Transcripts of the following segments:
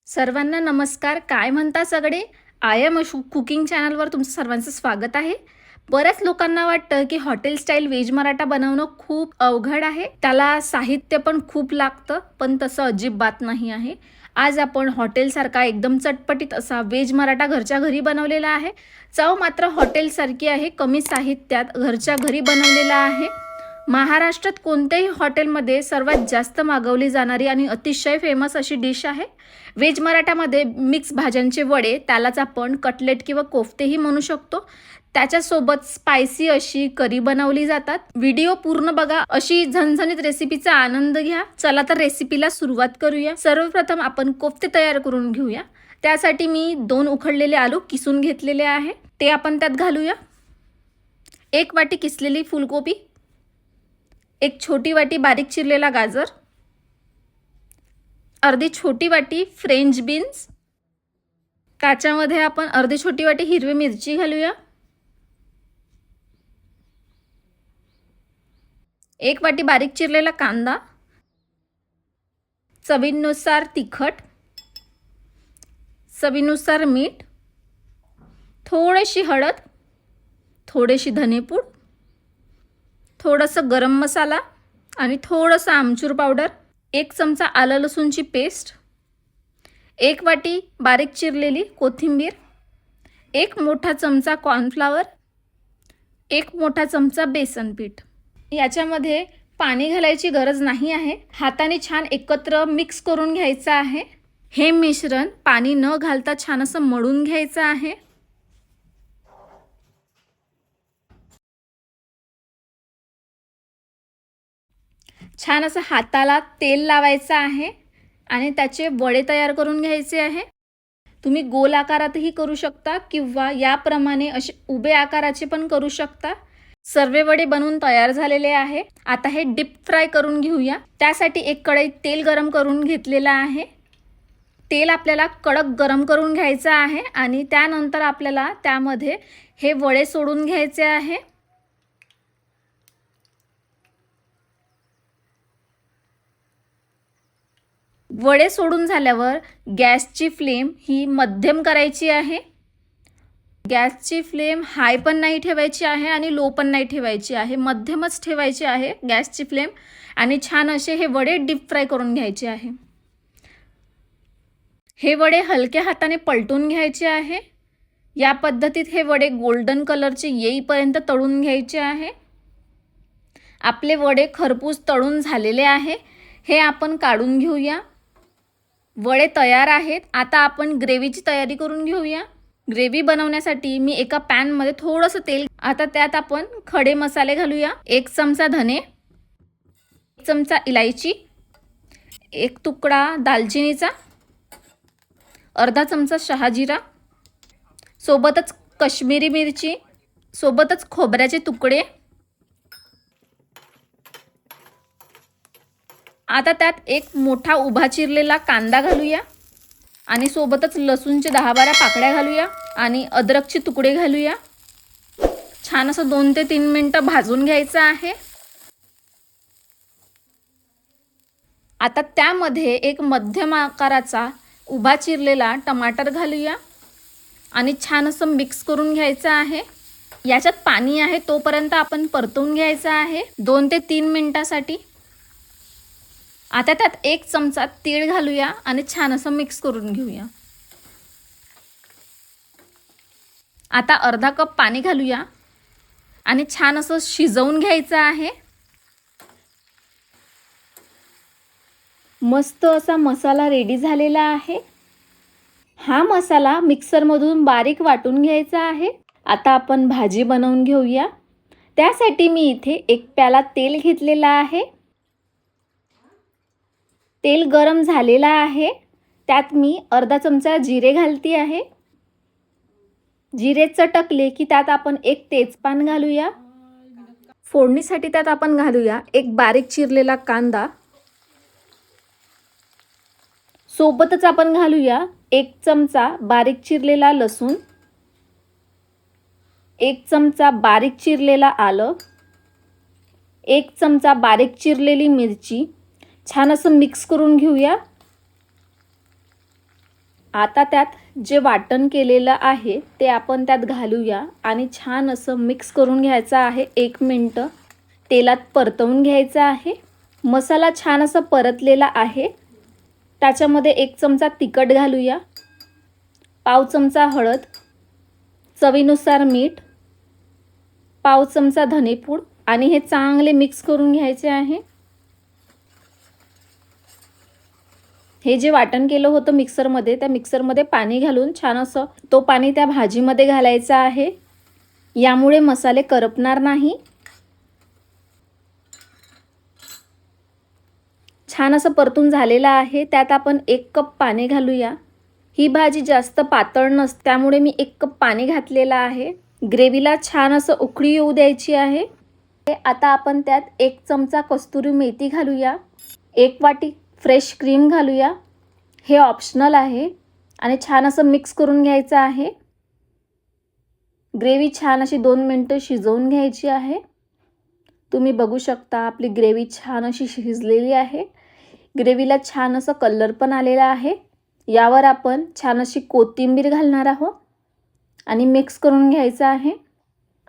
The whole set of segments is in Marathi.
सर्वांना नमस्कार. काय म्हणता सगळे? आय एम अशू कुकिंग चॅनलवर तुमचं सर्वांचं स्वागत आहे. बऱ्याच लोकांना वाटतं की हॉटेल स्टाईल व्हेज मराठा बनवणं खूप अवघड आहे. त्याला साहित्य पण खूप लागतं, पण तसं अजिबात नाही आहे. आज आपण हॉटेलसारखा एकदम चटपटीत असा व्हेज मराठा घरच्या घरी बनवलेला आहे. चव मात्र हॉटेलसारखी आहे, कमी साहित्यात घरच्या घरी बनवलेला आहे. महाराष्ट्रात कोणत्याही हॉटेलमध्ये सर्वात जास्त मागवली जाणारी आणि अतिशय फेमस अशी डिश आहे. व्हेज मराठामध्ये मिक्स भाज्यांचे वडे, त्यालाच आपण कटलेट किंवा कोफ्तेही म्हणू शकतो. त्याच्यासोबत स्पायसी अशी करी बनवली जातात. व्हिडिओ पूर्ण बघा, अशी झणझणीत रेसिपीचा आनंद घ्या. चला तर रेसिपीला सुरुवात करूया. सर्वप्रथम आपण कोफ्ते तयार करून घेऊया. त्यासाठी मी 2 उकडलेले आलू किसून घेतलेले आहे, ते आपण त्यात घालूया. 1 वाटी किसलेली फुलकोबी, 1 छोटी वाटी बारीक चिरलेला गाजर, अर्धी छोटी वाटी फ्रेंच बीन्स, त्याच्यामध्ये आपण अर्धी छोटी वाटी हिरवी मिरची घालूया. 1 वाटी बारीक चिरलेला कांदा, चवीनुसार तिखट, चवीनुसार मीठ, थोडीशी हळद, थोडीशी धनेपूड, थोडंसं गरम मसाला आणि थोडंसं आमचूर पावडर, 1 चमचा आलं लसूणची पेस्ट, 1 वाटी बारीक चिरलेली कोथिंबीर, 1 मोठा चमचा कॉर्नफ्लॉवर, 1 मोठा चमचा बेसन पीठ. याच्यामध्ये पाणी घालायची गरज नाही आहे. हाताने छान एकत्र मिक्स करून घ्यायचं आहे. हे मिश्रण पाणी न घालता छान असं मळून घ्यायचं आहे. छान असं हाताला तेल लावायचं आहे आणि त्याचे वडे तयार करून घ्यायचे आहे. तुम्ही गोल आकारातही करू शकता किंवा याप्रमाणे असे उभे आकाराचे पण करू शकता. सर्व वडे बनवून तयार झालेले आहे. आता हे डीप फ्राय करून घेऊया. त्यासाठी एक कढईत तेल गरम करून घेतलेलं आहे. तेल आपल्याला कडक गरम करून घ्यायचं आहे आणि त्यानंतर आपल्याला त्यामध्ये हे वडे सोडून घ्यायचे आहे. वडे सोडून झाल्यावर गॅसची फ्लेम ही मध्यम करायची आहे. गॅसची फ्लेम हाय पण नाही ठेवायची आहे आणि लो पण नाही ठेवायची आहे, मध्यमच ठेवायची आहे गॅसची फ्लेम. आणि छान असे हे वडे डीप फ्राय करून घ्यायचे आहे. हे वडे हलक्या हाताने पलटून घ्यायचे आहे. या पद्धतीत हे वडे गोल्डन कलरचे येईपर्यंत तळून घ्यायचे आहे. आपले वडे खरपूस तळून झालेले आहे. हे आपण काढून घेऊया. वडे तयार आहेत. आता आपण ग्रेव्हीची तयारी करून घेऊया. ग्रेव्ही बनवण्यासाठी मी एका पॅनमध्ये थोडंसं तेल, आता त्यात आपण खडे मसाले घालूया. 1 चमचा धने, 1 चमचा इलायची, 1 तुकडा दालचिनीचा, अर्धा चमचा शहाजिरा, सोबतच काश्मीरी मिरची, सोबतच खोबऱ्याचे तुकडे. आता त्यात 1 मोठा उभा चिरलेला कांदा घालूया आणि सोबतच लसूणचे 10-12 पाकळ्या घालूया आणि अद्रकचे तुकडे घालूया. छान असं 2 ते 3 मिनिटं भाजून घ्यायचं आहे. आता त्यामध्ये 1 मध्यम आकाराचा उभा चिरलेला टमाटर घालूया आणि छान असं मिक्स करून घ्यायचं आहे. याच्यात पाणी आहे तोपर्यंत आपण परतवून घ्यायचं आहे 2 ते 3 मिनिटासाठी. आता त्यात 1 चमचा तीळ घालूया आणि छान असं मिक्स करून घेऊया. आता अर्धा कप पाणी घालूया आणि छान असं शिजवून घ्यायचं आहे. मस्त असा मसाला रेडी झालेला आहे. हा मसाला मिक्सरमधून बारीक वाटून घ्यायचा आहे. आता आपण भाजी बनवून घेऊया. त्यासाठी मी इथे 1 प्याला तेल घेतलेला आहे. तेल गरम झालेला आहे. त्यात मी अर्धा चमचा जिरे घालते आहे. जिरे चटकले की त्यात आपण 1 तेजपान घालूया. फोडणीसाठी त्यात आपण घालूया 1 बारीक चिरलेला कांदा, सोबतच आपण घालूया 1 चमचा बारीक चिरलेला लसूण, 1 चमचा बारीक चिरलेला आलं, 1 चमचा बारीक चिरलेली मिरची. छान असं मिक्स करून घेऊया. आता त्यात जे वाटण केलेलं आहे ते आपण त्यात घालूया आणि छान असं मिक्स करून घ्यायचं आहे. 1 मिनिट तेलात परतवून घ्यायचं आहे. मसाला छान असा परतलेला आहे. त्याच्यामध्ये 1 चमचा तिखट घालूया, पाव चमचा हळद, चवीनुसार मीठ, पाव चमचा धनेपूड आणि हे चांगले मिक्स करून घ्यायचे आहे. हे जे वाटण केलं होतं मिक्सरमध्ये, त्या मिक्सरमध्ये पाणी घालून छान असं तो पाणी त्या भाजीमध्ये घालायचा आहे. यामुळे मसाले करपणार नाही. छान असं परतून झालेलं आहे. त्यात आपण 1 कप पाणी घालूया. ही भाजी जास्त पातळ नसते, त्यामुळे मी 1 कप पाणी घातलेलं आहे. ग्रेव्हीला छान असं उकळी येऊ द्यायची आहे. आता आपण त्यात 1 चमचा कस्तुरी मेथी घालूया, 1 वाटी फ्रेश क्रीम घालूया. हे ऑप्शनल आहे आणि छान असं मिक्स करून घ्यायचं आहे. ग्रेव्ही छान अशी 2 मिनिटं शिजवून घ्यायची आहे. तुम्ही बघू शकता आपली ग्रेव्ही छान अशी शिजलेली आहे. ग्रेव्हीला छान असं कलर पण आलेला आहे. यावर आपण छान अशी कोथिंबीर घालणार आहोत आणि मिक्स करून घ्यायचं आहे.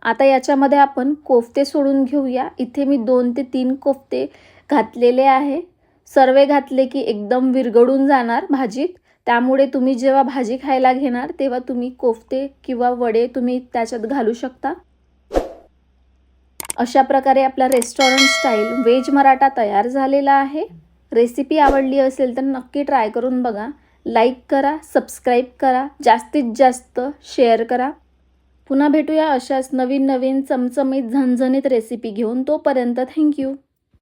आता याच्यामध्ये आपण कोफ्ते सोडून घेऊया. इथे मी 2 ते 3 कोफ्ते घातलेले आहे. सर्व घातले की एकदम विरघळून जाणार भाजीत, त्यामुळे तुम्ही जेव्हा भाजी खायला घेणार तेव्हा तुम्ही कोफ्ते किंवा वडे तुम्ही त्याच्यात घालू शकता. अशा प्रकारे आपला रेस्टॉरंट स्टाईल व्हेज मराठा तयार झालेला आहे. रेसिपी आवडली असेल तर नक्की ट्राय करून बघा. लाईक करा, सबस्क्राईब करा, जास्तीत जास्त शेअर करा. पुन्हा भेटूया अशाच नवीन चमचमीत झणझणीत रेसिपी घेऊन. तोपर्यंत थँक्यू.